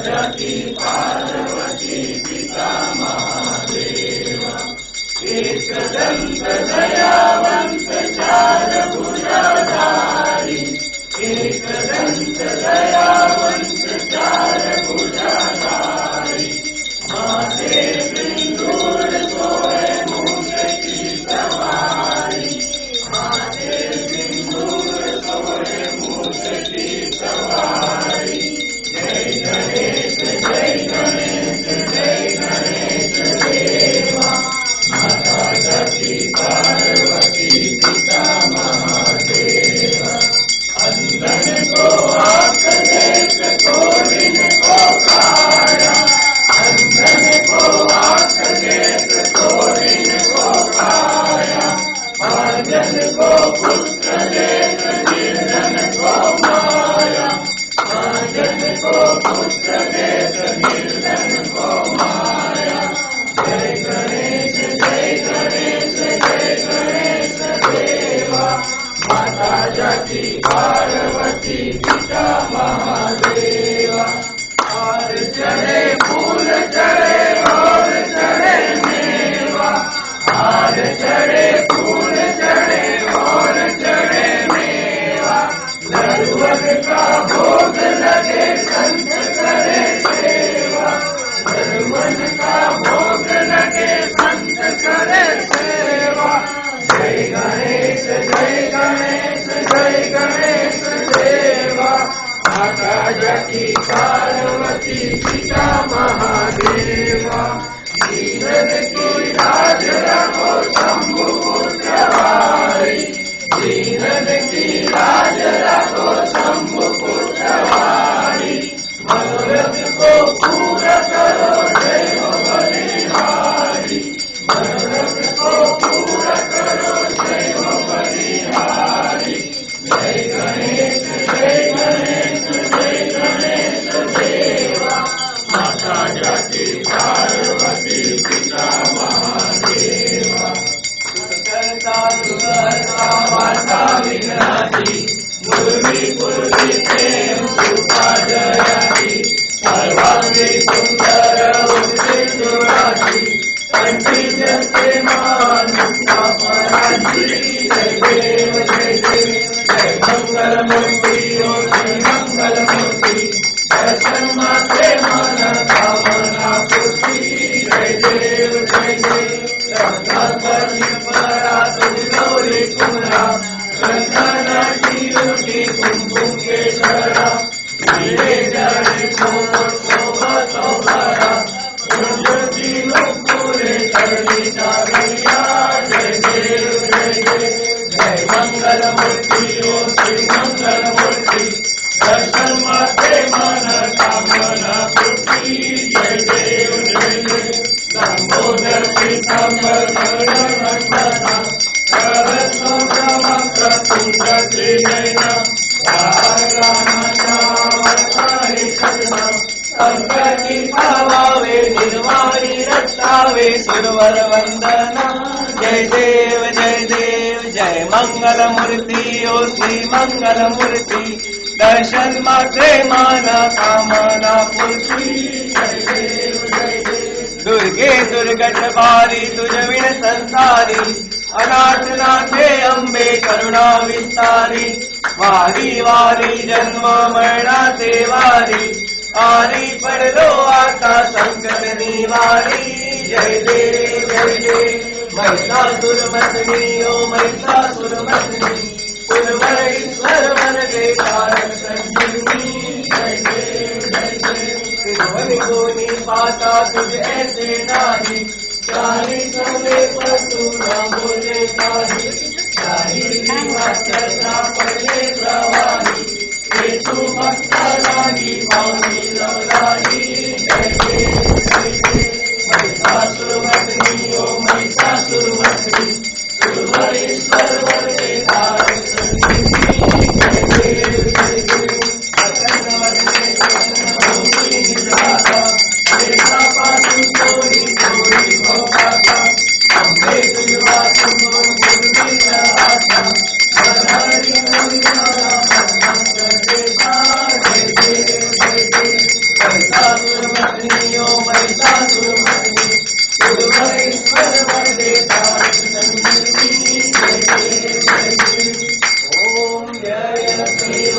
जति पार्वती पिता महादेव एकदंत दयावंत चार भुजाधारी एकदंत दयावंत चार भुजाधारी माथे सिंदूर सोए मूठ की सवारी माथे सिंदूर सोए मूठ की सवारी जय गणेश देवा माता जति पार्वती पिता महादेव अंधन को आंख देख कोढ़िन को काया अंधन को आंख देख कोढ़िन को काया महाजन को पुत्र देख निर्धन को माया महाजन को पुत्र देख निर्धन को माया जय गणेश देवा माता जति पार्वती पिता महादेवा और चढ़े फूल चढ़े और चढ़े मेवा और चढ़े फूल चढ़े और चढ़े मेवा लड़ुअन का भोग लगे संत करे सेवा लड़ुअन का भोग लगे संत करे सेवा जय गणेश देवा माता जति पार्वती पिता महादेवा जीवन की लाज रखो शंभु पुत्रवारी जीवन की लाज रखो शंभु पुत्रवारी मनोरथ को पूरा करो जय हो बलिहारी मनोरथ को पूरा करो जय हो बलिहारी जय गणेश देवा माता जति पार्वती पिता महादेवा करता सुगता माता विघ्नाची पूर्वी प्रेम कृपा जयाची सर्वांगी सुंदर होते सुराची कंठी जसे मान अपराधी जय देव जय मंगल मूर्ति ओ श्री मंगल मूर्ति दर्शन मात्रे मन कामना पूर्ति जय देव गणपति परा तुझ गौरी कुमरा गंगा की कुमकुम के शरा हीरे जड़े शोभा शोभा ज्योति पूरे करनी जागरिया जय देव जय मंगल मूर्ति ओ श्री मंगल मूर्ति दर्शन माते मन कामना पूर्ति जय देव लंबोदर पीताम्बर गरुड़नंदना करसोमक्र तुंड त्रिनयना संकटी भावावे निर्वाणी रक्षावे सुरवर वंदना जय देव जय मंगल मूर्ति ओ श्री मंगल मूर्ति दर्शन मात्रे माना कामना पूर्ति जय देव दुर्गे दुर्गट बारी तुझ विण संसारी अनाथ नाथे अंबे करुणा विस्तारी वारी वारी जन्म मरणाचे वारी आरी पडलो आता संकट निवारी जय देव महिषासुरमर्दिनी ओ महिषासुरमर्दिनी कुलवर ईश्वर वन के कारक संजीवनी जय देव त्रिभुवन कोनी पाता तुझ ऐसे नाही चारी सोने पर तू न बोले काही काही वाचता पडले प्रवाह